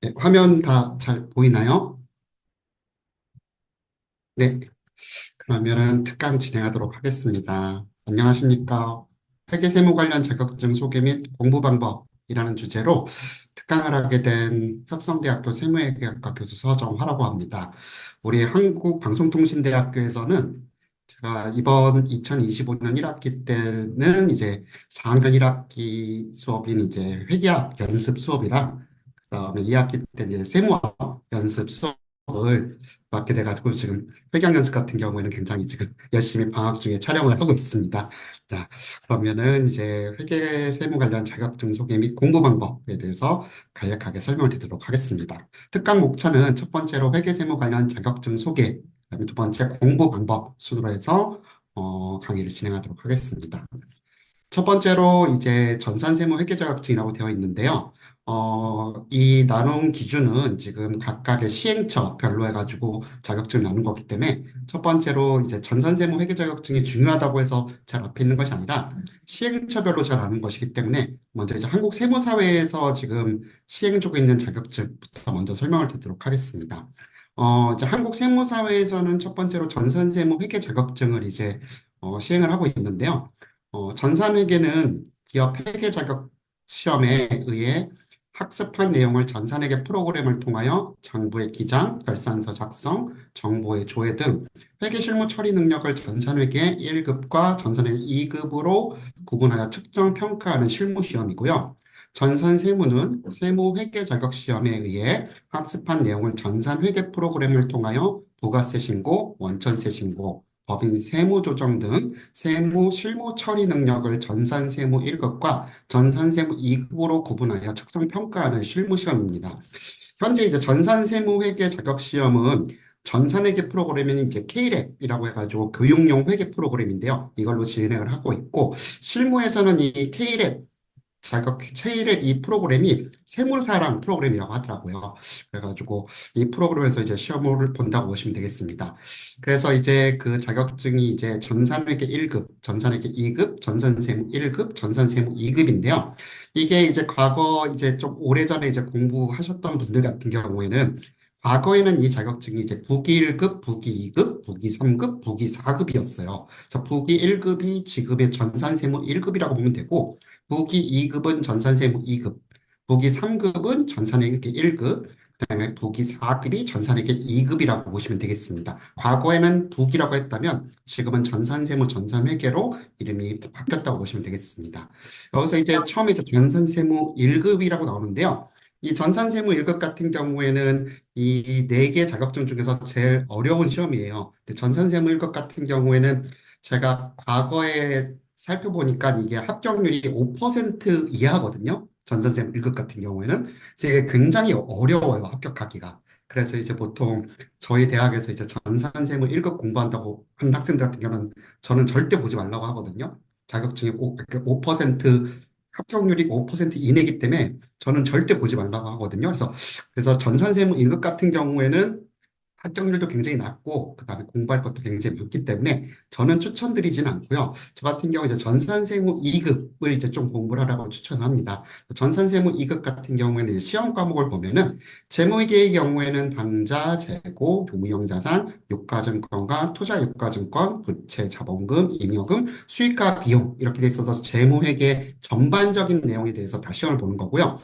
네, 화면 다 잘 보이나요? 네, 그러면은 특강 진행하도록 하겠습니다. 안녕하십니까? 회계세무 관련 자격증 소개 및 공부 방법이라는 주제로 특강을 하게 된 협성대학교 세무회계학과 교수 서정화라고 합니다. 우리 한국방송통신대학교에서는 제가 이번 2025년 1학기 때는 이제 4학년 1학기 수업인 이제 회계학 연습 수업이랑 그다음에 2학기 때 이제 세무학 연습 수업을 맡게 돼가지고 지금 회계 연습 같은 경우에는 굉장히 지금 열심히 방학 중에 촬영을 하고 있습니다. 자, 그러면은 이제 회계 세무 관련 자격증 소개 및 공부 방법에 대해서 간략하게 설명을 드리도록 하겠습니다. 특강 목차는 첫 번째로 회계 세무 관련 자격증 소개, 그다음에 두 번째 공부 방법 순으로 해서 강의를 진행하도록 하겠습니다. 첫 번째로 이제 전산세무 회계 자격증이라고 되어 있는데요. 이 나눔 기준은 지금 각각의 시행처별로 해가지고 자격증을 나눈 거기 때문에 첫 번째로 이제 전산세무 회계 자격증이 중요하다고 해서 잘 앞에 있는 것이 아니라 시행처별로 잘 나눈 것이기 때문에 먼저 이제 한국 세무사회에서 지금 시행 중에 있는 자격증부터 먼저 설명을 드리도록 하겠습니다. 이제 한국 세무사회에서는 첫 번째로 전산세무 회계 자격증을 이제 시행을 하고 있는데요. 전산회계는 기업 회계 자격 시험에 의해 학습한 내용을 전산회계 프로그램을 통하여 장부의 기장, 결산서 작성, 정보의 조회 등 회계 실무 처리 능력을 전산회계 1급과 전산회계 2급으로 구분하여 측정 평가하는 실무 시험이고요. 전산세무는 세무회계 자격 시험에 의해 학습한 내용을 전산회계 프로그램을 통하여 부가세 신고, 원천세 신고, 법인 세무조정 등 세무 실무 처리 능력을 전산세무 1급과 전산세무 2급으로 구분하여 측정 평가하는 실무 시험입니다. 현재 이제 전산세무회계 자격 시험은 전산회계 프로그램인 이제 K랩이라고 해가지고 교육용 회계 프로그램인데요. 이걸로 진행을 하고 있고 실무에서는 이 K랩 자격 K랩 이 프로그램이 세무사랑 프로그램이라고 하더라고요. 그래가지고 이 프로그램에서 이제 시험을 본다고 보시면 되겠습니다. 그래서 이제 그 자격증이 이제 전산회계 1급, 전산회계 2급, 전산세무 1급, 전산세무 2급인데요. 이게 이제 과거 이제 좀 오래전에 이제 공부하셨던 분들 같은 경우에는 과거에는 이 자격증이 이제 부기 1급, 부기 2급, 부기 3급, 부기 4급이었어요. 그래서 부기 1급이 지금의 전산세무 1급이라고 보면 되고 부기 2급은 전산세무 2급, 부기 3급은 전산회계 1급, 그다음에 부기 4급이 전산회계 2급이라고 보시면 되겠습니다. 과거에는 부기라고 했다면 지금은 전산세무 전산회계로 이름이 바뀌었다고 보시면 되겠습니다. 여기서 이제 처음에 이제 전산세무 1급이라고 나오는데요. 이 전산세무 1급 같은 경우에는 이 네 개 자격증 중에서 제일 어려운 시험이에요. 근데 전산세무 1급 같은 경우에는 제가 과거에 살펴보니까 이게 합격률이 5% 이하거든요. 전산세무 1급 같은 경우에는. 그래서 이게 굉장히 어려워요, 합격하기가. 그래서 이제 보통 저희 대학에서 이제 전산세무 1급 공부한다고 하는 학생들 같은 경우는 저는 절대 보지 말라고 하거든요. 자격증이 5% 합격률이 5% 이내이기 때문에 저는 절대 보지 말라고 하거든요. 그래서 전산세무 1급 같은 경우에는 합격률도 굉장히 낮고 그다음에 공부할 것도 굉장히 많기 때문에 저는 추천드리진 않고요. 저 같은 경우 이제 전산세무 2급을 이제 좀 공부를 하라고 추천합니다. 전산세무 2급 같은 경우에는 이제 시험 과목을 보면은 재무회계의 경우에는 당좌, 재고, 유무형자산, 유가증권과 투자유가증권, 부채, 자본금, 임여금, 수익과 비용 이렇게 돼 있어서 재무회계 전반적인 내용에 대해서 다 시험을 보는 거고요.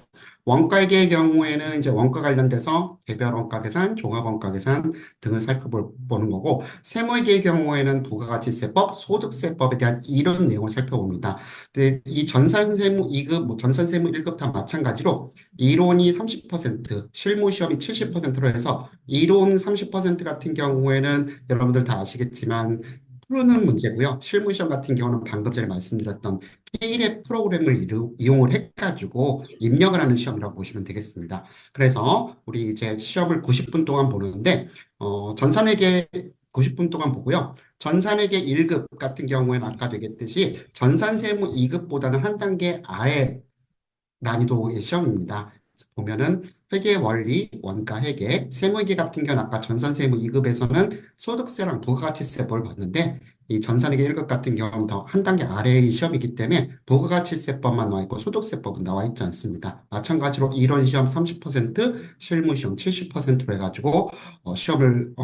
원가회계의 경우에는 이제 원가 관련돼서 개별 원가 계산, 종합 원가 계산 등을 살펴보는 거고, 세무회계의 경우에는 부가가치세법, 소득세법에 대한 이론 내용을 살펴봅니다. 근데 이 전산세무 2급, 뭐 전산세무 1급 다 마찬가지로 이론이 30%, 실무 시험이 70%로 해서 이론 30% 같은 경우에는 여러분들 다 아시겠지만 푸는 문제고요. 실무 시험 같은 경우는 방금 전에 말씀드렸던 K랩 프로그램을 이용을 해가지고 입력을 하는 시험이라고 보시면 되겠습니다. 그래서 우리 이제 시험을 90분 동안 보는데, 전산회계 90분 동안 보고요. 전산회계 1급 같은 경우에는 아까도 얘기했듯이 전산세무 2급보다는 한 단계 아래 난이도의 시험입니다. 보면은 회계 원리, 원가 회계, 세무회계 같은 경우는 아까 전산세무 2급에서는 소득세랑 부가가치세법을 봤는데 이 전산회계 1급 같은 경우는 더 한 단계 아래의 시험이기 때문에 부가가치세법만 나와 있고 소득세법은 나와 있지 않습니다. 마찬가지로 이론 시험 30%, 실무 시험 70%로 해가지고 시험을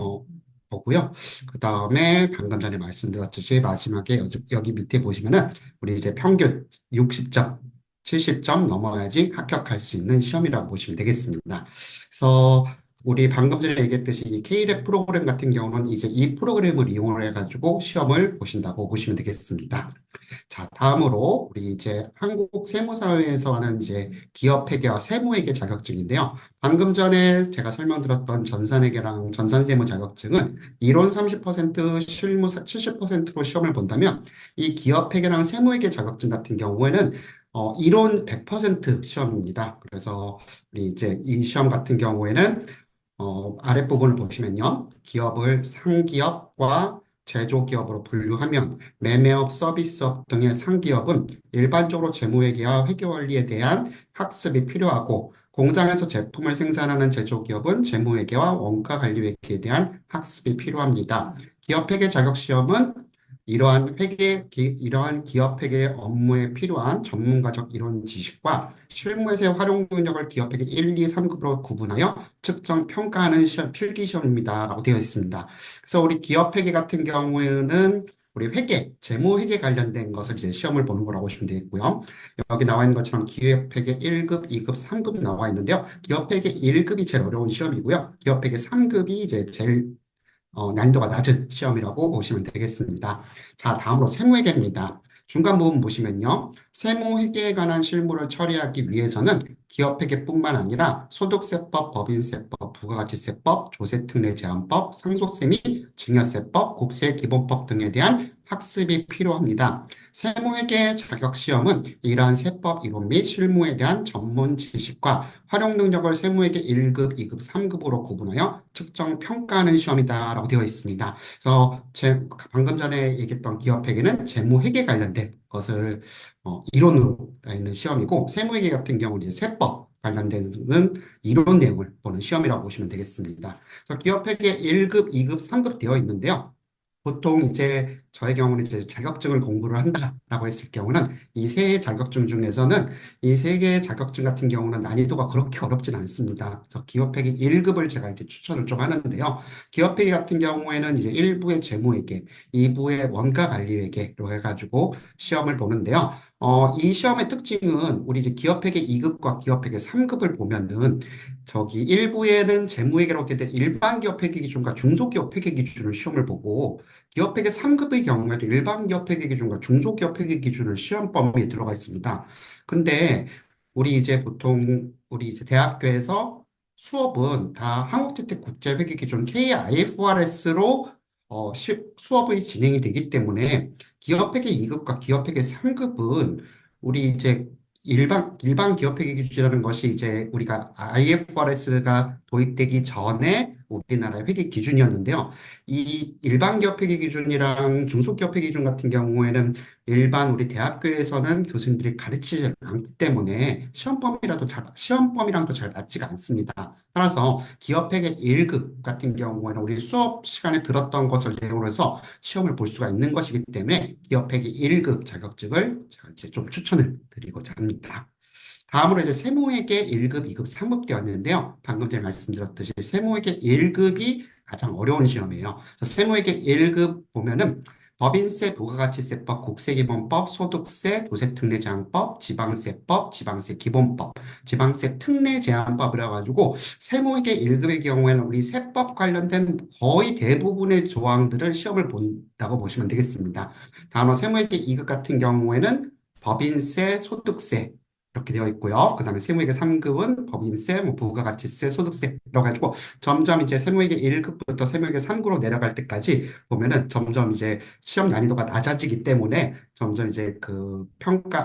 보고요. 그 다음에 방금 전에 말씀드렸듯이 마지막에 여기 밑에 보시면은 우리 이제 평균 60점, 70점 넘어야지 합격할 수 있는 시험이라고 보시면 되겠습니다. 그래서 우리 방금 전에 얘기했듯이 이 K랩 프로그램 같은 경우는 이제 이 프로그램을 이용을 해가지고 시험을 보신다고 보시면 되겠습니다. 자, 다음으로 우리 이제 한국 세무사회에서 하는 이제 기업회계와 세무회계 자격증인데요. 방금 전에 제가 설명드렸던 전산회계랑 전산세무 자격증은 이론 30%, 실무 70%로 시험을 본다면 이 기업회계랑 세무회계 자격증 같은 경우에는 이론 100% 시험입니다. 그래서 우리 이제 이 시험 같은 경우에는 아랫부분을 보시면요. 기업을 상기업과 제조기업으로 분류하면 매매업, 서비스업 등의 상기업은 일반적으로 재무회계와 회계원리에 대한 학습이 필요하고 공장에서 제품을 생산하는 제조기업은 재무회계와 원가관리회계에 대한 학습이 필요합니다. 기업회계 자격시험은 이러한 기업회계 업무에 필요한 전문가적 이론 지식과 실무에서의 활용 능력을 기업회계 1, 2, 3급으로 구분하여 측정, 평가하는 시험, 필기시험입니다. 라고 되어 있습니다. 그래서 우리 기업회계 같은 경우에는 우리 재무회계 관련된 것을 이제 시험을 보는 거라고 보시면 되겠고요. 여기 나와 있는 것처럼 기업회계 1급, 2급, 3급 나와 있는데요. 기업회계 1급이 제일 어려운 시험이고요. 기업회계 3급이 이제 제일 난이도가 낮은 시험이라고 보시면 되겠습니다. 자, 다음으로 세무회계입니다. 중간 부분 보시면요. 세무회계에 관한 실무를 처리하기 위해서는 기업회계뿐만 아니라 소득세법, 법인세법, 부가가치세법, 조세특례제한법, 상속세 및 증여세법, 국세기본법 등에 대한 학습이 필요합니다. 세무회계 자격시험은 이러한 세법 이론 및 실무에 대한 전문 지식과 활용 능력을 세무회계 1급, 2급, 3급으로 구분하여 측정, 평가하는 시험이다라고 되어 있습니다. 그래서 방금 전에 얘기했던 기업회계는 재무회계 관련된 것을 이론으로 있는 시험이고 세무회계 같은 경우는 이제 세법 관련된 이론 내용을 보는 시험이라고 보시면 되겠습니다. 그래서 기업회계 1급, 2급, 3급 되어 있는데요. 보통 이제 저의 경우는 이제 자격증을 공부를 한다라고 했을 경우는 이 세 자격증 중에서는 이 세 개의 자격증 같은 경우는 난이도가 그렇게 어렵진 않습니다. 그래서 기업회계 1급을 제가 이제 추천을 좀 하는데요. 기업회계 같은 경우에는 이제 1부의 재무회계, 2부의 원가관리회계로 해가지고 시험을 보는데요. 이 시험의 특징은 우리 이제 기업회계 2급과 기업회계 3급을 보면은 저기 1부에는 재무회계로 되는 일반 기업회계 기준과 중소기업 회계 기준을 시험을 보고 기업회계 3급의 경우에도 일반 기업회계 기준과 중소기업회계 기준을 시험 범위에 들어가 있습니다. 근데 우리 이제 대학교에서 수업은 다 한국주택국제회계 기준 KIFRS로 수업이 진행이 되기 때문에 기업회계 2급과 기업회계 3급은 우리 이제 일반 기업회계 기준이라는 것이 이제 우리가 IFRS가 도입되기 전에 우리나라의 회계 기준이었는데요. 이 일반 기업회계 기준이랑 중소기업회계 기준 같은 경우에는 일반 우리 대학교에서는 교수님들이 가르치지 않기 때문에 시험 범위랑도 잘 맞지가 않습니다. 따라서 기업회계 1급 같은 경우에는 우리 수업 시간에 들었던 것을 내용으로 해서 시험을 볼 수가 있는 것이기 때문에 기업회계 1급 자격증을 제가 이제 좀 추천을 드리고자 합니다. 다음으로 이제 세무회계 1급, 2급, 3급 되었는데요. 방금 전에 말씀드렸듯이 세무회계 1급이 가장 어려운 시험이에요. 그래서 세무회계 1급 보면은 법인세, 부가가치세법, 국세기본법, 소득세, 도세특례제한법, 지방세법, 지방세기본법, 지방세특례제한법이라 가지고 세무회계 1급의 경우에는 우리 세법 관련된 거의 대부분의 조항들을 시험을 본다고 보시면 되겠습니다. 다음으로 세무회계 2급 같은 경우에는 법인세, 소득세 이렇게 되어 있고요. 그 다음에 세무회계 3급은 법인세, 뭐 부가가치세, 소득세 이래가지고 점점 이제 세무회계 1급부터 세무회계 3급으로 내려갈 때까지 보면은 점점 이제 시험 난이도가 낮아지기 때문에 점점 이제 그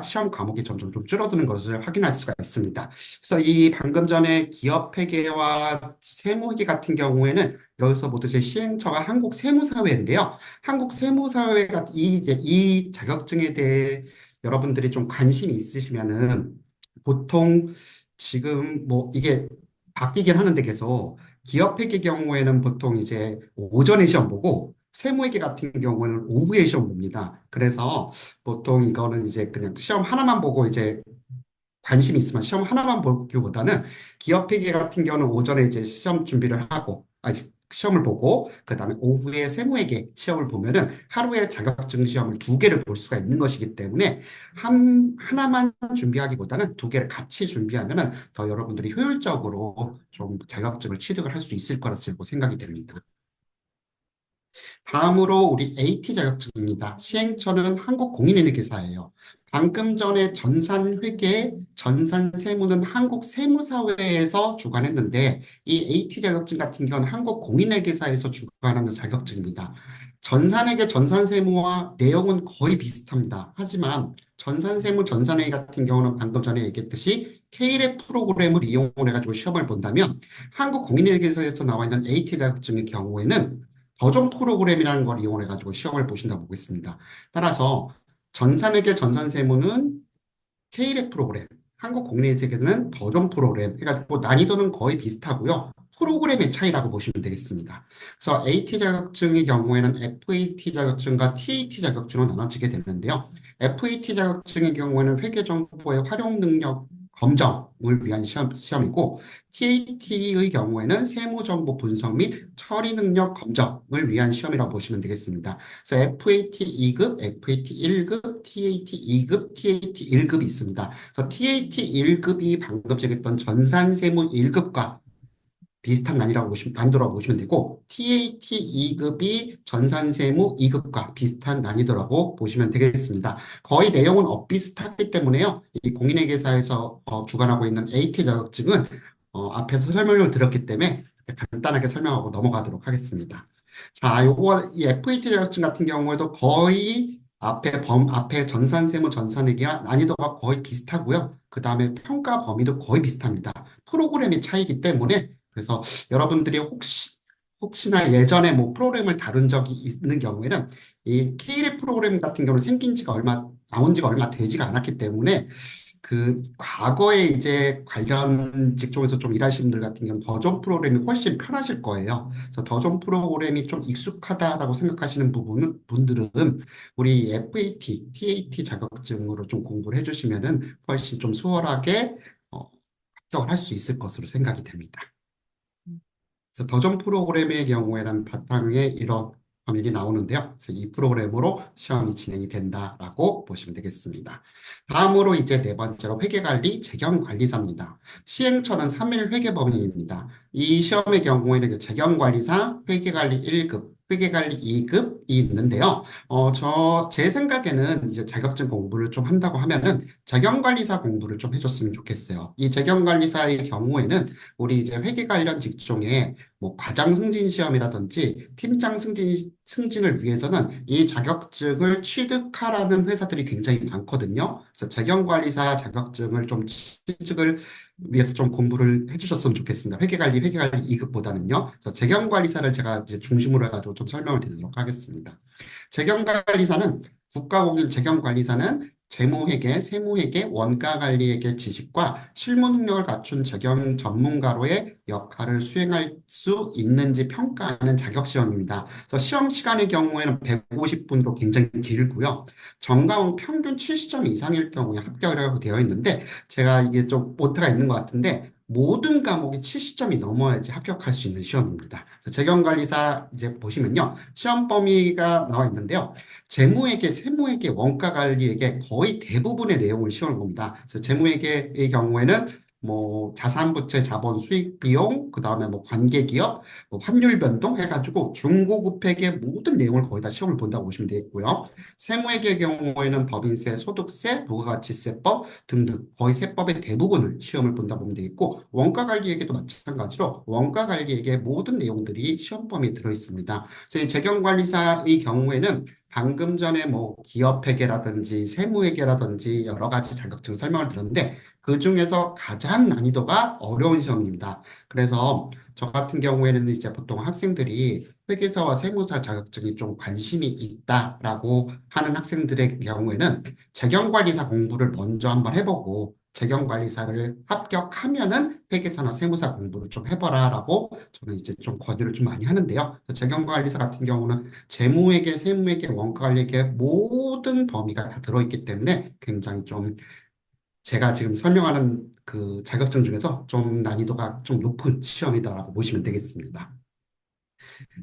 시험 과목이 점점 좀 줄어드는 것을 확인할 수가 있습니다. 그래서 이 방금 전에 기업회계와 세무회계 같은 경우에는 여기서 모두 제 시행처가 한국세무사회인데요. 한국세무사회가 이 자격증에 대해 여러분들이 좀 관심이 있으시면은 보통 지금 뭐 이게 바뀌긴 하는데 계속 기업회계 경우에는 보통 이제 오전에 시험 보고 세무회계 같은 경우는 오후에 시험 봅니다. 그래서 보통 이거는 이제 그냥 시험 하나만 보고 이제 관심이 있으면 시험 하나만 보기보다는 기업회계 같은 경우는 오전에 이제 시험 준비를 하고, 시험을 보고, 그 다음에 오후에 세무회계 시험을 보면은 하루에 자격증 시험을 두 개를 볼 수가 있는 것이기 때문에 하나만 준비하기보다는 두 개를 같이 준비하면은 더 여러분들이 효율적으로 좀 자격증을 취득을 할 수 있을 거라고 생각이 됩니다. 다음으로 우리 AT 자격증입니다. 시행처는 한국공인인회계사예요. 방금 전에 전산회계, 전산세무는 한국세무사회에서 주관했는데 이 AT 자격증 같은 경우는 한국공인회계사에서 주관하는 자격증입니다. 전산회계, 전산세무와 내용은 거의 비슷합니다. 하지만 전산세무, 전산회계 같은 경우는 방금 전에 얘기했듯이 K랩 프로그램을 이용을 해가지고 시험을 본다면 한국공인회계사에서 나와 있는 AT 자격증의 경우에는 더존 프로그램이라는 걸 이용해 가지고 시험을 보신다고 보겠습니다. 따라서 전산회계 전산세무는 K랩 프로그램, 한국공인회계는 더존 프로그램 해가지고 난이도는 거의 비슷하고요. 프로그램의 차이라고 보시면 되겠습니다. 그래서 AT 자격증의 경우에는 FAT 자격증과 TAT 자격증으로 나눠지게 되는데요. FAT 자격증의 경우에는 회계정보의 활용 능력 검정을 위한 시험이고 TAT의 경우에는 세무정보 분석 및 처리 능력 검정을 위한 시험이라고 보시면 되겠습니다. 그래서 FAT 2급, FAT 1급, TAT 2급, TAT 1급이 있습니다. 그래서 TAT 1급이 방금 얘기했던 전산세무 1급과 비슷한 난이도라고 보시면 되고, TAT 2급이 전산세무 2급과 비슷한 난이도라고 보시면 되겠습니다. 거의 내용은 엇비슷하기 때문에요. 이 공인회계사에서 주관하고 있는 AT 자격증은 앞에서 설명을 드렸기 때문에 간단하게 설명하고 넘어가도록 하겠습니다. 자, 이 FAT 자격증 같은 경우에도 거의 앞에 전산세무 전산회계와 난이도가 거의 비슷하고요. 그 다음에 평가 범위도 거의 비슷합니다. 프로그램의 차이기 때문에 그래서 여러분들이 혹시나 예전에 뭐 프로그램을 다룬 적이 있는 경우에는 이 K랩 프로그램 같은 경우는 나온 지가 얼마 되지가 않았기 때문에 그 과거에 이제 관련 직종에서 좀 일하시는 분들 같은 경우는 더존 프로그램이 훨씬 편하실 거예요. 그래서 더존 프로그램이 좀 익숙하다라고 생각하시는 분들은 우리 FAT, TAT 자격증으로 좀 공부를 해주시면은 훨씬 좀 수월하게 합격을 할 수 있을 것으로 생각이 됩니다. 그래서 더존 프로그램의 경우에는 바탕에 이런 화면이 나오는데요. 그래서 이 프로그램으로 시험이 진행이 된다라고 보시면 되겠습니다. 다음으로 이제 네 번째로 회계관리 재경관리사입니다. 시행처는 3일 회계법인입니다. 이 시험의 경우에는 이제 재경관리사, 회계관리 1급, 회계관리 2급이 있는데요. 제 생각에는 이제 자격증 공부를 좀 한다고 하면은 재경관리사 공부를 좀 해줬으면 좋겠어요. 이 재경관리사의 경우에는 우리 이제 회계 관련 직종에 뭐 과장 승진 시험이라든지 팀장 승진을 위해서는 이 자격증을 취득하라는 회사들이 굉장히 많거든요. 그래서 재경관리사 자격증을 좀 취득을 위해서 좀 공부를 해주셨으면 좋겠습니다. 회계관리 2급보다는요. 그래서 재경관리사를 제가 이제 중심으로 해가지고 좀 설명을 드리도록 하겠습니다. 재경관리사는 국가공인 재경관리사는 재무회계, 세무회계, 원가관리회계 지식과 실무 능력을 갖춘 재경 전문가로의 역할을 수행할 수 있는지 평가하는 자격시험입니다. 그래서 시험 시간의 경우에는 150분으로 굉장히 길고요. 정가운 평균 70점 이상일 경우에 합격이라고 되어 있는데 제가 이게 좀 오타가 있는 것 같은데 모든 과목이 70점이 넘어야지 합격할 수 있는 시험입니다. 재경관리사 이제 보시면요. 시험 범위가 나와 있는데요. 재무회계, 세무회계, 원가관리회계 거의 대부분의 내용을 시험을 봅니다. 그래서 재무회계의 경우에는 뭐 자산부채, 자본, 수익, 비용, 그 다음에 뭐 관계기업, 뭐 환율 변동 해가지고 중고급회계 모든 내용을 거의 다 시험을 본다고 보시면 되겠고요. 세무회계 경우에는 법인세, 소득세, 부가가치세법 등등 거의 세법의 대부분을 시험을 본다 보면 되겠고 원가관리회계도 마찬가지로 원가관리회계 모든 내용들이 시험 범위에 들어 있습니다. 저희 재경관리사의 경우에는 방금 전에 뭐 기업회계라든지 세무회계라든지 여러 가지 자격증 설명을 드렸는데 그 중에서 가장 난이도가 어려운 시험입니다. 그래서 저 같은 경우에는 이제 보통 학생들이 회계사와 세무사 자격증이 좀 관심이 있다라고 하는 학생들의 경우에는 재경관리사 공부를 먼저 한번 해보고 재경관리사를 합격하면은 회계사나 세무사 공부를 좀 해봐라라고 저는 이제 좀 권유를 좀 많이 하는데요. 재경관리사 같은 경우는 재무회계, 세무회계, 원가관리계 모든 범위가 다 들어있기 때문에 굉장히 좀 제가 지금 설명하는 그 자격증 중에서 좀 난이도가 좀 높은 시험이다라고 보시면 되겠습니다.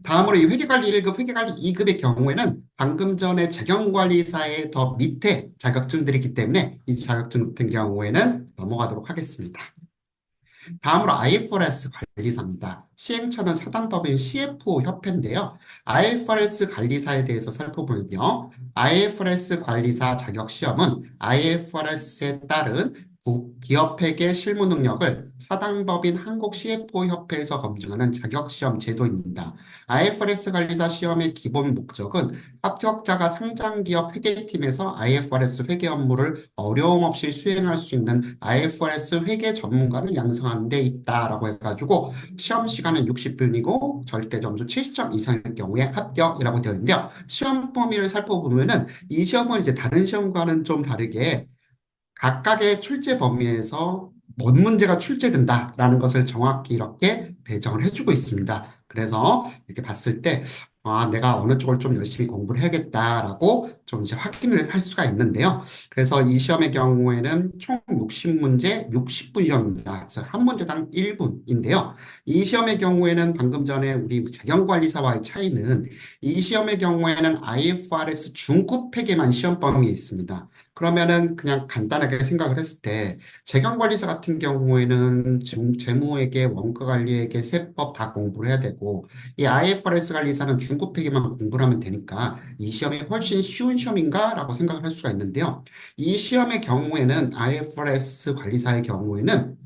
다음으로 이 회계관리 1급, 회계관리 2급의 경우에는 방금 전에 재경관리사의 더 밑에 자격증들이 있기 때문에 이 자격증 같은 경우에는 넘어가도록 하겠습니다. 다음으로 IFRS 관리사입니다. 시행처는 사단법인 CFO 협회인데요. IFRS 관리사에 대해서 살펴보면요. IFRS 관리사 자격시험은 IFRS에 따른 기업회계 실무 능력을 사단법인 한국 CFO 협회에서 검증하는 자격시험 제도입니다. IFRS 관리사 시험의 기본 목적은 합격자가 상장기업 회계팀에서 IFRS 회계 업무를 어려움 없이 수행할 수 있는 IFRS 회계 전문가를 양성하는 데 있다라고 해가지고 시험 시간은 60분이고 절대 점수 70점 이상일 경우에 합격이라고 되어 있는데요. 시험 범위를 살펴보면은 이 시험은 이제 다른 시험과는 좀 다르게 각각의 출제 범위에서 뭔 문제가 출제된다라는 것을 정확히 이렇게 배정을 해주고 있습니다. 그래서 이렇게 봤을 때, 아, 내가 어느 쪽을 좀 열심히 공부를 해야겠다라고 좀 이제 확인을 할 수가 있는데요. 그래서 이 시험의 경우에는 총 60문제 60분 시험입니다. 그래서 한 문제당 1분인데요. 이 시험의 경우에는 방금 전에 우리 재경관리사와의 차이는 이 시험의 경우에는 IFRS 중급 회계만 시험 범위에 있습니다. 그러면은 그냥 간단하게 생각을 했을 때 재경관리사 같은 경우에는 재무회계, 원가관리회계, 세법 다 공부를 해야 되고 이 IFRS 관리사는 중급회계만 공부를 하면 되니까 이 시험이 훨씬 쉬운 시험인가라고 생각을 할 수가 있는데요. 이 시험의 경우에는 IFRS 관리사의 경우에는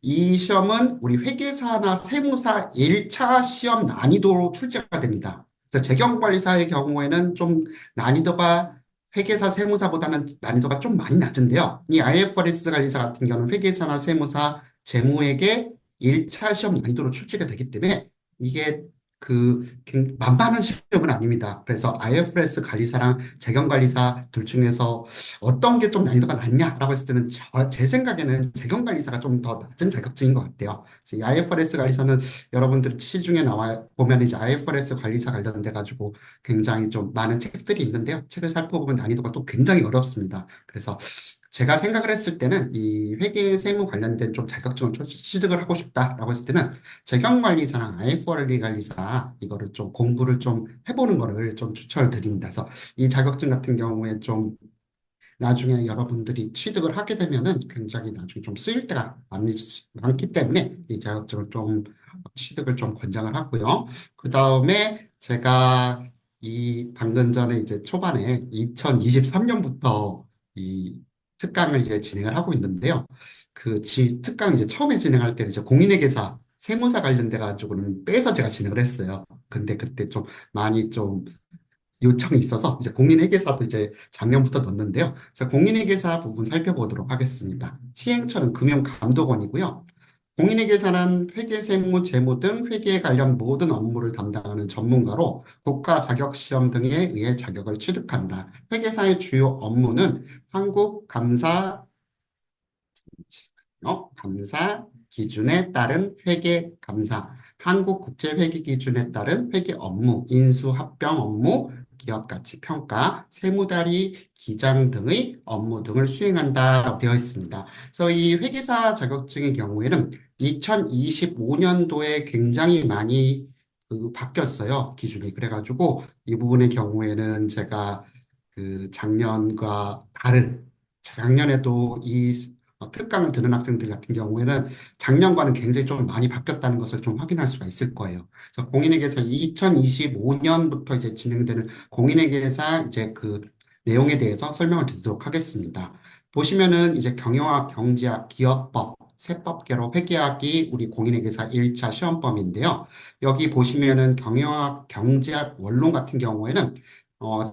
이 시험은 우리 회계사나 세무사 1차 시험 난이도로 출제가 됩니다. 그래서 재경관리사의 경우에는 좀 난이도가 회계사, 세무사보다는 난이도가 좀 많이 낮은데요. 이 IFRS 관리사 같은 경우는 회계사나 세무사, 재무회계 1차 시험 난이도로 출제가 되기 때문에 이게 만만한 시험은 아닙니다. 그래서 IFRS 관리사랑 재경관리사 둘 중에서 어떤 게 좀 난이도가 낮냐라고 했을 때는 제 생각에는 재경관리사가 좀 더 낮은 자격증인 것 같아요. 그래서 이 IFRS 관리사는 여러분들 시중에 나와 보면 이제 IFRS 관리사 관련돼 가지고 굉장히 좀 많은 책들이 있는데요. 책을 살펴보면 난이도가 또 굉장히 어렵습니다. 그래서 제가 생각을 했을 때는 이 회계 세무 관련된 좀 자격증을 취득을 하고 싶다라고 했을 때는 재경관리사랑 IFRS 관리사 이거를 좀 공부를 좀 해보는 거를 좀 추천을 드립니다. 그래서 이 자격증 같은 경우에 좀 나중에 여러분들이 취득을 하게 되면은 굉장히 나중에 좀 쓰일 때가 많기 때문에 이 자격증을 좀 취득을 좀 권장을 하고요. 그 다음에 제가 이 방금 전에 이제 초반에 2023년부터 이 특강을 이제 진행을 하고 있는데요. 특강 이제 처음에 진행할 때는 이제 공인회계사 세무사 관련돼 가지고는 빼서 제가 진행을 했어요. 근데 그때 좀 많이 좀 요청이 있어서 이제 공인회계사도 이제 작년부터 넣었는데요. 그래서 공인회계사 부분 살펴보도록 하겠습니다. 시행처는 금융감독원이고요. 공인회계사는 회계, 세무, 재무 등 회계에 관련 모든 업무를 담당하는 전문가로 국가 자격시험 등에 의해 자격을 취득한다. 회계사의 주요 업무는 한국 감사 기준에 따른 회계 감사, 한국 국제회계 기준에 따른 회계 업무, 인수 합병 업무, 기업 가치 평가, 세무다리 기장 등의 업무 등을 수행한다 되어 있습니다. 그래서 이 회계사 자격증의 경우에는 2025년도에 굉장히 많이 바뀌었어요. 기준이. 그래가지고 이 부분의 경우에는 제가 작년과 다른 작년에도 특강을 듣는 학생들 같은 경우에는 작년과는 굉장히 좀 많이 바뀌었다는 것을 좀 확인할 수가 있을 거예요. 그래서 공인회계사 2025년부터 이제 진행되는 공인회계사 이제 내용에 대해서 설명을 드리도록 하겠습니다. 보시면은 이제 경영학, 경제학, 기업법, 세법계로 회계학이 우리 공인회계사 1차 시험범위인데요. 여기 보시면은 경영학, 경제학, 원론 같은 경우에는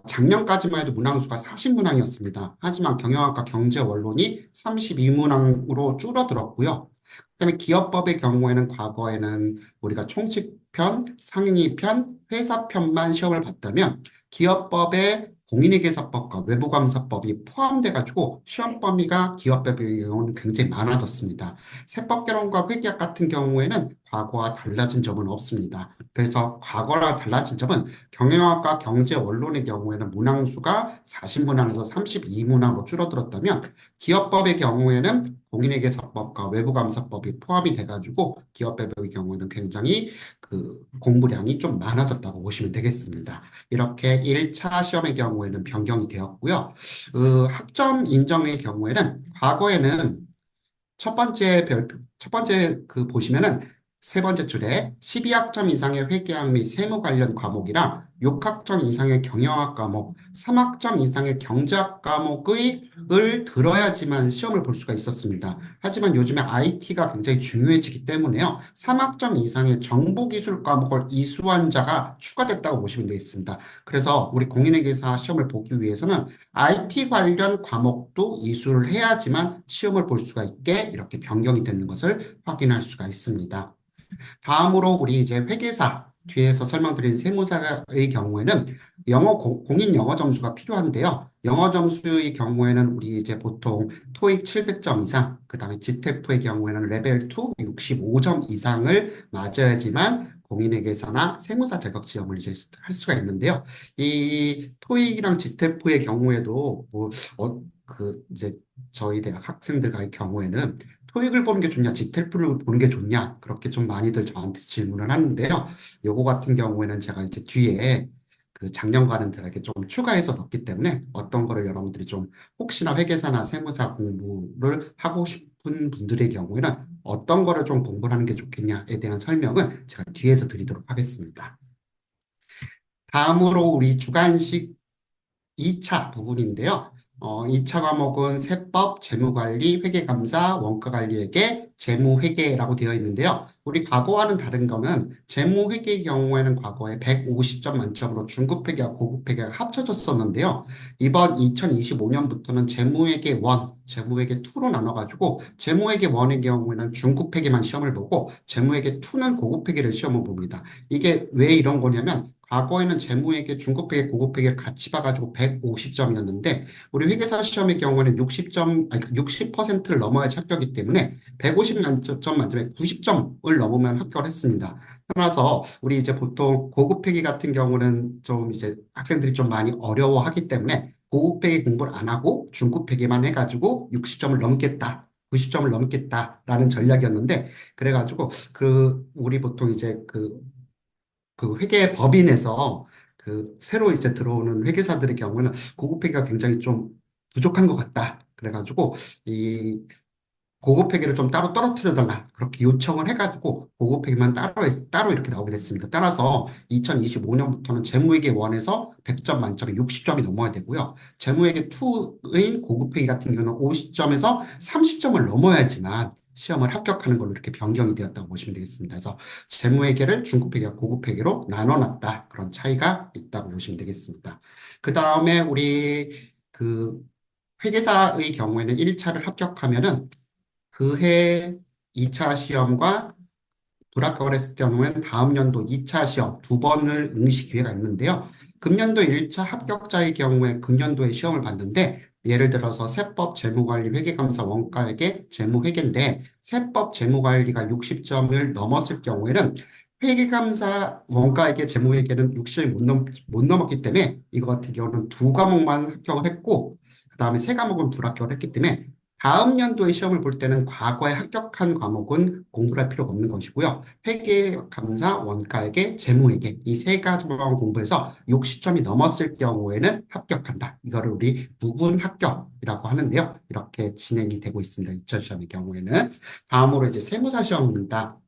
작년까지만 해도 문항수가 40문항이었습니다. 하지만 경영학과 경제원론이 32문항으로 줄어들었고요. 그다음에 기업법의 경우에는 과거에는 우리가 총칙편, 상임위편, 회사편만 시험을 봤다면 기업법의 공인회계사법과 외부감사법이 포함돼가지고 시험 범위가 기업법의 경우는 굉장히 많아졌습니다. 세법개론과 회계학 같은 경우에는 과거와 달라진 점은 없습니다. 그래서 과거랑 달라진 점은 경영학과 경제원론의 경우에는 문항수가 40문항에서 32문항으로 줄어들었다면 기업법의 경우에는 공인회계사법과 외부감사법이 포함이 돼가지고 기업법의 경우에는 굉장히 그 공부량이 좀 많아졌다고 보시면 되겠습니다. 이렇게 1차 시험의 경우에는 변경이 되었고요. 학점 인정의 경우에는 과거에는 첫 번째 그 보시면은 세 번째 줄에 12학점 이상의 회계학 및 세무 관련 과목이랑 6학점 이상의 경영학 과목, 3학점 이상의 경제학 과목을 들어야지만 시험을 볼 수가 있었습니다. 하지만 요즘에 IT가 굉장히 중요해지기 때문에요. 3학점 이상의 정보기술 과목을 이수한 자가 추가됐다고 보시면 되겠습니다. 그래서 우리 공인회계사 시험을 보기 위해서는 IT 관련 과목도 이수를 해야지만 시험을 볼 수가 있게 이렇게 변경이 되는 것을 확인할 수가 있습니다. 다음으로 우리 이제 회계사 뒤에서 설명드린 세무사의 경우에는 공인 영어 점수가 필요한데요. 영어 점수의 경우에는 우리 이제 보통 토익 700점 이상, 그다음에 GTEF의 경우에는 레벨 2 65점 이상을 맞아야지만 공인회계사나 세무사 자격 시험을 이제 할 수가 있는데요. 이 토익이랑 GTEF의 경우에도 그 이제 저희 대학 학생들의 경우에는 토익을 보는 게 좋냐, 지텔프를 보는 게 좋냐, 그렇게 좀 많이들 저한테 질문을 하는데요. 요거 같은 경우에는 제가 이제 뒤에 그 작년과는들에게 좀 추가해서 넣기 때문에 어떤 거를 여러분들이 좀 혹시나 회계사나 세무사 공부를 하고 싶은 분들의 경우에는 어떤 거를 좀 공부를 하는 게 좋겠냐에 대한 설명은 제가 뒤에서 드리도록 하겠습니다. 다음으로 우리 주관식 2차 부분인데요. 2차 과목은 세법, 재무관리, 회계감사, 원가관리에게 재무회계라고 되어 있는데요. 우리 과거와는 다른 거는 재무회계의 경우에는 과거에 150점 만점으로 중급회계와 고급회계가 합쳐졌었는데요. 이번 2025년부터는 재무회계 1, 재무회계 2로 나눠가지고 재무회계 1의 경우에는 중급회계만 시험을 보고 재무회계 2는 고급회계를 시험을 봅니다. 이게 왜 이런 거냐면 과거에는 재무회계, 중급회계, 고급회계를 같이 봐가지고 150점이었는데 우리 회계사 시험의 경우에는 60점, 아니 60%를 넘어야지 합격이기 때문에 150점 만점에 90점을 넘으면 합격을 했습니다. 따라서 우리 이제 보통 고급회계 같은 경우는 좀 이제 학생들이 좀 많이 어려워하기 때문에 고급회계 공부를 안 하고 중급회계만 해가지고 60점을 넘겠다. 90점을 넘겠다라는 전략이었는데 그래가지고 우리 보통 이제 그 회계 법인에서 그 새로 이제 들어오는 회계사들의 경우는 고급 회계가 굉장히 좀 부족한 것 같다. 그래가지고 이 고급 회계를 좀 따로 떨어뜨려 달라. 그렇게 요청을 해가지고 고급 회계만 따로 이렇게 나오게 됐습니다. 따라서 2025년부터는 재무회계 1에서 100점 만점에 60점이 넘어야 되고요. 재무회계 2의 고급 회계 같은 경우는 50점에서 30점을 넘어야지만 시험을 합격하는 걸로 이렇게 변경이 되었다고 보시면 되겠습니다. 그래서 재무회계를 중급회계와 고급회계로 나눠놨다. 그런 차이가 있다고 보시면 되겠습니다. 그 다음에 우리 그 회계사의 경우에는 1차를 합격하면은 그해 2차 시험과 불합격을 했을 경우에는 다음 연도 2차 시험 두 번을 응시 기회가 있는데요. 금년도 1차 합격자의 경우에 금년도에 시험을 봤는데 예를 들어서 세법 재무관리 회계감사 원가액의 재무회계인데 세법 재무관리가 60점을 넘었을 경우에는 회계감사 원가액의 재무회계는 60점이 못 넘었기 때문에 이거 같은 경우는 두 과목만 합격을 했고 그 다음에 세 과목은 불합격을 했기 때문에 다음 연도에 시험을 볼 때는 과거에 합격한 과목은 공부를 할 필요가 없는 것이고요. 회계, 감사, 원가액의 재무회계 이 세 가지만 공부해서 60점이 넘었을 경우에는 합격한다. 이거를 우리 부분 합격이라고 하는데요. 이렇게 진행이 되고 있습니다. 2차 시험의 경우에는. 다음으로 이제 세무사 시험입니다.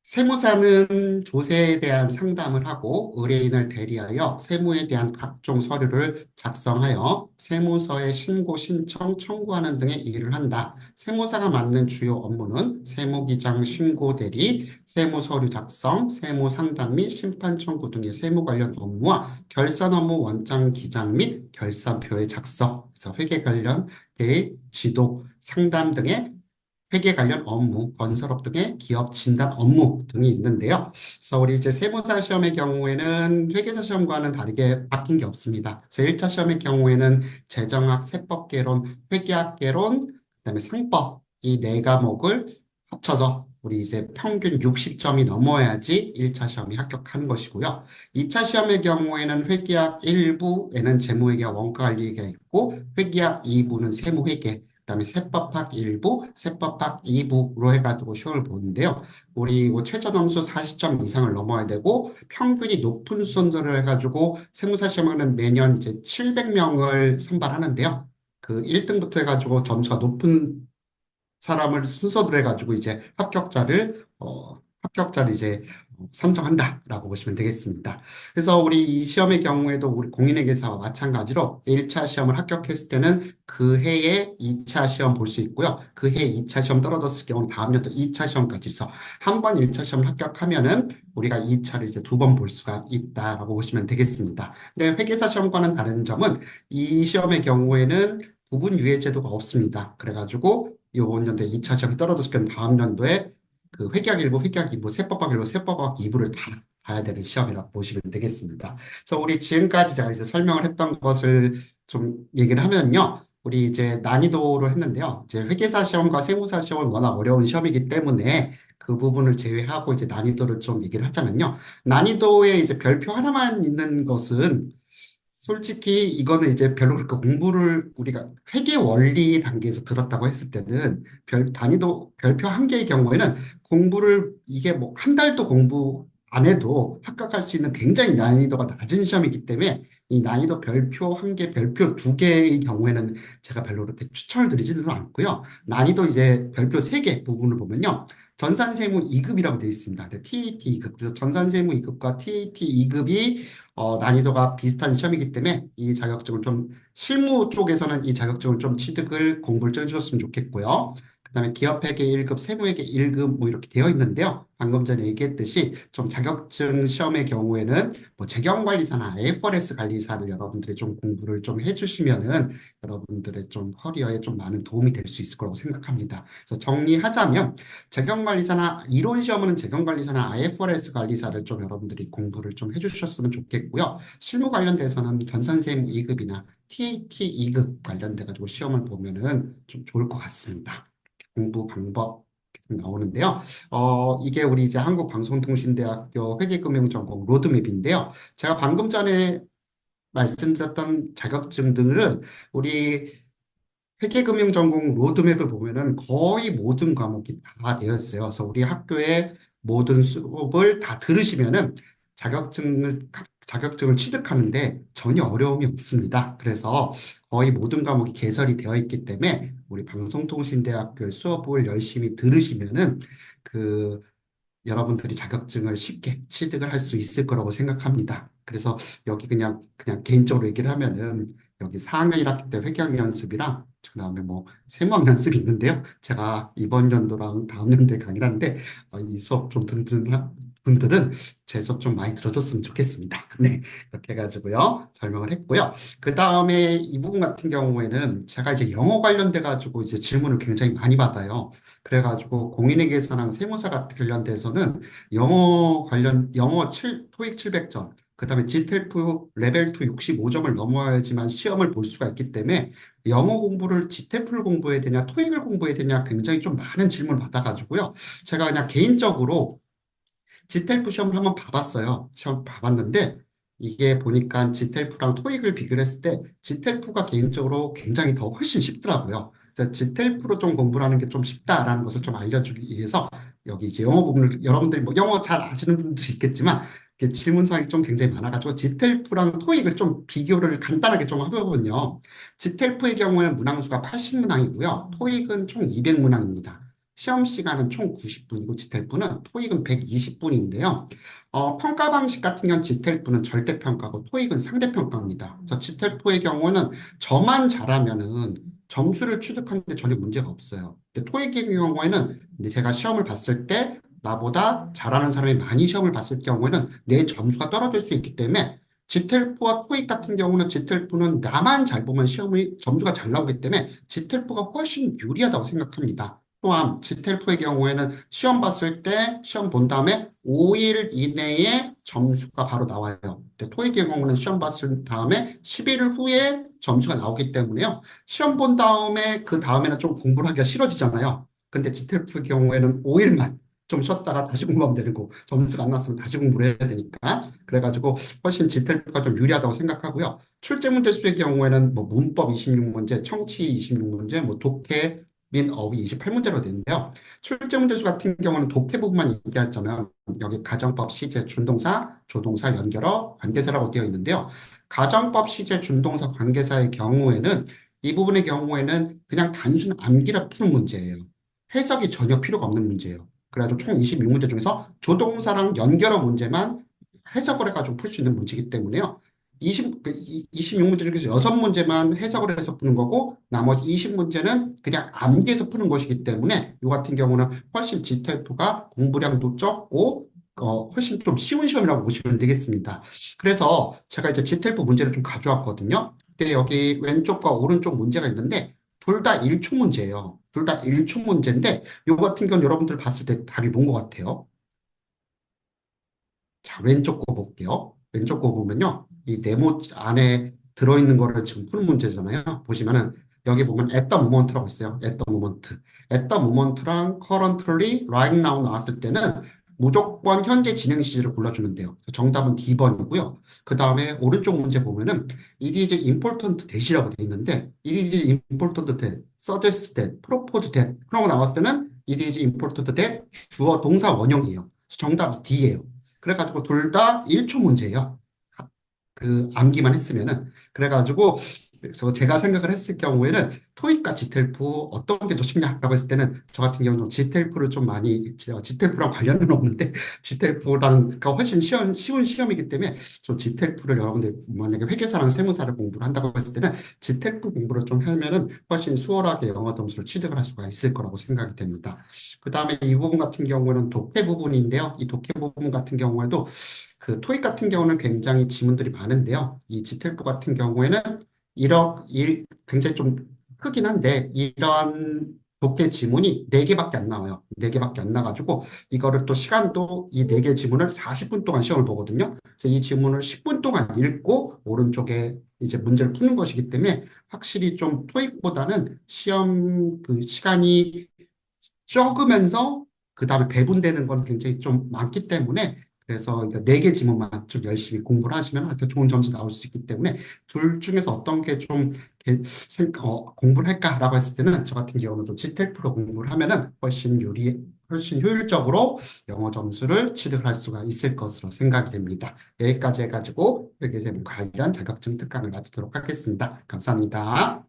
세무사는 조세에 대한 상담을 하고 의뢰인을 대리하여 세무에 대한 각종 서류를 작성하여 세무서에 신고, 신청, 청구하는 등의 일을 한다. 세무사가 맡는 주요 업무는 세무기장 신고 대리, 세무서류 작성, 세무상담 및 심판 청구 등의 세무 관련 업무와 결산 업무 원장 기장 및 결산표의 작성, 그래서 회계 관련 의 지도, 상담 등의 회계 관련 업무, 건설업 등의 기업 진단 업무 등이 있는데요. 그래서 우리 이제 세무사 시험의 경우에는 회계사 시험과는 다르게 바뀐 게 없습니다. 그래서 1차 시험의 경우에는 재정학, 세법개론, 회계학개론, 그다음에 상법 이 네 과목을 합쳐서 우리 이제 평균 60점이 넘어야지 1차 시험이 합격하는 것이고요. 2차 시험의 경우에는 회계학 1부에는 재무회계와 원가관리회계가 있고 회계학 2부는 세무회계, 그다음에 세법학 1부, 세법학 2부로 해가지고 시험을 보는데요. 우리 뭐 최저 점수 40점 이상을 넘어야 되고 평균이 높은 순서로 해가지고 세무사 시험은 매년 이제 700명을 선발하는데요. 그 1등부터 해가지고 점수가 높은 사람을 순서대로 해가지고 이제 합격자를 이제 선정한다라고 보시면 되겠습니다. 그래서 우리 이 시험의 경우에도 우리 공인회계사와 마찬가지로 1차 시험을 합격했을 때는 그 해에 2차 시험 볼 수 있고요. 그 해에 2차 시험 떨어졌을 경우는 다음 연도 2차 시험까지 있어. 한 번 1차 시험을 합격하면은 우리가 2차를 이제 두 번 볼 수가 있다라고 보시면 되겠습니다. 근데 회계사 시험과는 다른 점은 이 시험의 경우에는 부분 유예 제도가 없습니다. 그래가지고 이번 연도에 2차 시험이 떨어졌을 경우 다음 연도에 그 회계학 1부, 회계학 2부, 세법학 1부, 세법학 2부를 다 봐야 되는 시험이라고 보시면 되겠습니다. 그래서 우리 지금까지 제가 이제 설명을 했던 것을 좀 얘기를 하면요. 우리 이제 난이도로 했는데요. 이제 회계사 시험과 세무사 시험은 워낙 어려운 시험이기 때문에 그 부분을 제외하고 이제 난이도를 좀 얘기를 하자면요. 난이도에 이제 별표 하나만 있는 것은 솔직히 이거는 이제 별로 그렇게 공부를 우리가 회계 원리 단계에서 들었다고 했을 때는 단위도 별표 한 개의 경우에는 공부를 이게 뭐 한 달도 공부 안 해도 합격할 수 있는 굉장히 난이도가 낮은 시험이기 때문에 이 난이도 별표 한 개, 별표 두 개의 경우에는 제가 별로 그렇게 추천을 드리지는 않고요. 난이도 이제 별표 세 개 부분을 보면요. 전산세무 2급이라고 되어 있습니다. TAT 2급. 그래서 전산세무 2급과 TAT 2급이 난이도가 비슷한 시험이기 때문에 이 자격증을 좀 실무 쪽에서는 이 자격증을 좀 취득을 공부를 좀 해주셨으면 좋겠고요. 그다음에 기업회계 1급, 세무회계 1급 뭐 이렇게 되어 있는데요. 방금 전에 얘기했듯이 좀 자격증 시험의 경우에는 뭐 재경관리사나 IFRS 관리사를 여러분들이 좀 공부를 좀 해주시면은 여러분들의 좀 커리어에 좀 많은 도움이 될 수 있을 거라고 생각합니다. 그래서 정리하자면 재경관리사나 이론 시험은 재경관리사나 IFRS 관리사를 좀 여러분들이 공부를 좀 해주셨으면 좋겠고요. 실무 관련돼서는 전산세무 2급이나 TAT 2급 관련돼 가지고 시험을 보면은 좀 좋을 것 같습니다. 공부 방법 나오는데요. 이게 우리 이제 한국방송통신대학교 회계금융전공 로드맵인데요. 제가 방금 전에 말씀드렸던 자격증들은 우리 회계금융전공 로드맵을 보면은 거의 모든 과목이 다 되어 있어요. 그래서 우리 학교의 모든 수업을 다 들으시면은 자격증을 취득하는데 전혀 어려움이 없습니다. 그래서 거의 모든 과목이 개설이 되어 있기 때문에 우리 방송통신대학교 수업을 열심히 들으시면은 그 여러분들이 자격증을 쉽게 취득을 할 수 있을 거라고 생각합니다. 그래서 여기 그냥 개인적으로 얘기를 하면은 여기 4학년 1학기 때 회계학 연습이랑 그다음에 뭐 세무학 연습이 있는데요. 제가 이번 연도랑 다음 연도에 강의를 하는데 이 수업 좀 듣는 분들은 제 수업 좀 많이 들어줬으면 좋겠습니다. 네, 이렇게 해가지고요. 설명을 했고요. 그 다음에 이 부분 같은 경우에는 제가 이제 영어 관련돼 가지고 이제 질문을 굉장히 많이 받아요. 그래가지고 공인회계사랑 세무사 같은 관련돼서는 영어 토익 700점, 그다음에 지텔프 레벨 2 65점을 넘어야지만 시험을 볼 수가 있기 때문에 영어 공부를 지텔프를 공부해야 되냐, 토익을 공부해야 되냐 굉장히 좀 많은 질문을 받아가지고요. 제가 그냥 개인적으로 지텔프 시험을 한번 봐봤어요. 시험 봐봤는데 이게 보니까 지텔프랑 토익을 비교를 했을 때 지텔프가 개인적으로 굉장히 더 훨씬 쉽더라고요. 그래서 지텔프로 좀 공부를 하는 게 좀 쉽다라는 것을 좀 알려주기 위해서 여기 이제 영어 부분을 여러분들이 뭐 영어 잘 아시는 분도 있겠지만 이게 질문사항이 좀 굉장히 많아가지고 지텔프랑 토익을 좀 비교를 간단하게 좀 해보면요. 지텔프의 경우에는 문항수가 80문항이고요. 토익은 총 200문항입니다. 시험 시간은 총 90분이고 지텔프는 토익은 120분인데요. 평가 방식 같은 경우는 지텔프는 절대평가고 토익은 상대평가입니다. 그래서 지텔프의 경우는 저만 잘하면은 점수를 취득하는데 전혀 문제가 없어요. 근데 토익의 경우에는 이제 제가 시험을 봤을 때 나보다 잘하는 사람이 많이 시험을 봤을 경우에는 내 점수가 떨어질 수 있기 때문에 지텔프와 토익 같은 경우는 지텔프는 나만 잘 보면 시험의 점수가 잘 나오기 때문에 지텔프가 훨씬 유리하다고 생각합니다. 또한 지텔프의 경우에는 시험 봤을 때 시험 본 다음에 5일 이내에 점수가 바로 나와요. 근데 토익의 경우는 시험 봤을 다음에 11일 후에 점수가 나오기 때문에요. 시험 본 다음에 그 다음에는 좀 공부를 하기가 싫어지잖아요. 근데 지텔프의 경우에는 5일만 좀 쉬었다가 다시 공부하면 되는 거 점수가 안 났으면 다시 공부를 해야 되니까 그래가지고 훨씬 지텔프가 좀 유리하다고 생각하고요. 출제 문제 수의 경우에는 뭐 문법 26문제, 청취 26문제, 뭐 독해 및 어휘 28문제로 되는데요. 출제 문제수 같은 경우는 독해 부분만 얘기하자면 여기 가정법, 시제, 준동사, 조동사, 연결어, 관계사라고 되어 있는데요. 가정법, 시제, 준동사, 관계사의 경우에는 이 부분의 경우에는 그냥 단순 암기라 푸는 문제예요. 해석이 전혀 필요가 없는 문제예요. 그래가지고 총 26문제 중에서 조동사랑 연결어 문제만 해석을 해가지고 풀 수 있는 문제이기 때문에요. 26문제 중에서 6문제만 해석을 해서 푸는 거고, 나머지 20문제는 그냥 암기해서 푸는 것이기 때문에, 이 같은 경우는 훨씬 GTF가 공부량도 적고, 훨씬 좀 쉬운 시험이라고 보시면 되겠습니다. 그래서 제가 이제 GTF 문제를 좀 가져왔거든요. 근데 여기 왼쪽과 오른쪽 문제가 있는데, 둘 다 1초 문제예요. 둘 다 1초 문제인데, 이 같은 경우는 여러분들 봤을 때 답이 뭔 것 같아요? 자, 왼쪽 거 볼게요. 왼쪽 거 보면요. 이 네모 안에 들어있는 거를 지금 푸는 문제잖아요. 보시면은 여기 보면 at the moment라고 있어요. at the moment. at the moment랑 currently, right now 나왔을 때는 무조건 현재 진행 시제를 골라주면 돼요. 정답은 D번이고요. 그 다음에 오른쪽 문제 보면은 it is important that이라고 돼 있는데 it is important that, suggest that, propose that 그런 거 나왔을 때는 it is important that 주어 동사 원형이에요. 정답이 D예요. 그래가지고 둘 다 1초 문제예요. 그 암기만 했으면은 그래가지고 제가 생각을 했을 경우에는 토익과 지텔프 어떤 게 더 쉽냐라고 했을 때는 저 같은 경우는 지텔프를 좀 많이 지텔프랑 관련은 없는데 지텔프랑 훨씬 쉬운 시험이기 때문에 좀 지텔프를 여러분들 만약에 회계사랑 세무사를 공부를 한다고 했을 때는 지텔프 공부를 좀 하면은 훨씬 수월하게 영어 점수를 취득을 할 수가 있을 거라고 생각이 됩니다. 그 다음에 이 부분 같은 경우는 독해 부분인데요. 이 독해 부분 같은 경우에도 그 토익 같은 경우는 굉장히 지문들이 많은데요. 이 지텔프 같은 경우에는 굉장히 좀 크긴 한데 이런 독해 지문이 4개밖에 안 나와요. 4개밖에 안 나가지고 이거를 또 시간도 이 4개 지문을 40분 동안 시험을 보거든요. 그래서 이 지문을 10분 동안 읽고 오른쪽에 이제 문제를 푸는 것이기 때문에 확실히 좀 토익보다는 시험 그 시간이 적으면서 그 다음에 배분되는 건 굉장히 좀 많기 때문에 그래서 이거 4개 지문만 좀 열심히 공부를 하시면 더 좋은 점수 나올 수 있기 때문에 둘 중에서 어떤 게 좀 공부를 할까라고 했을 때는 저 같은 경우는 좀 지텔프로 공부를 하면은 훨씬 효율적으로 영어 점수를 취득을 할 수가 있을 것으로 생각이 됩니다. 여기까지 해가지고 회계세무 관련 자격증 특강을 마치도록 하겠습니다. 감사합니다.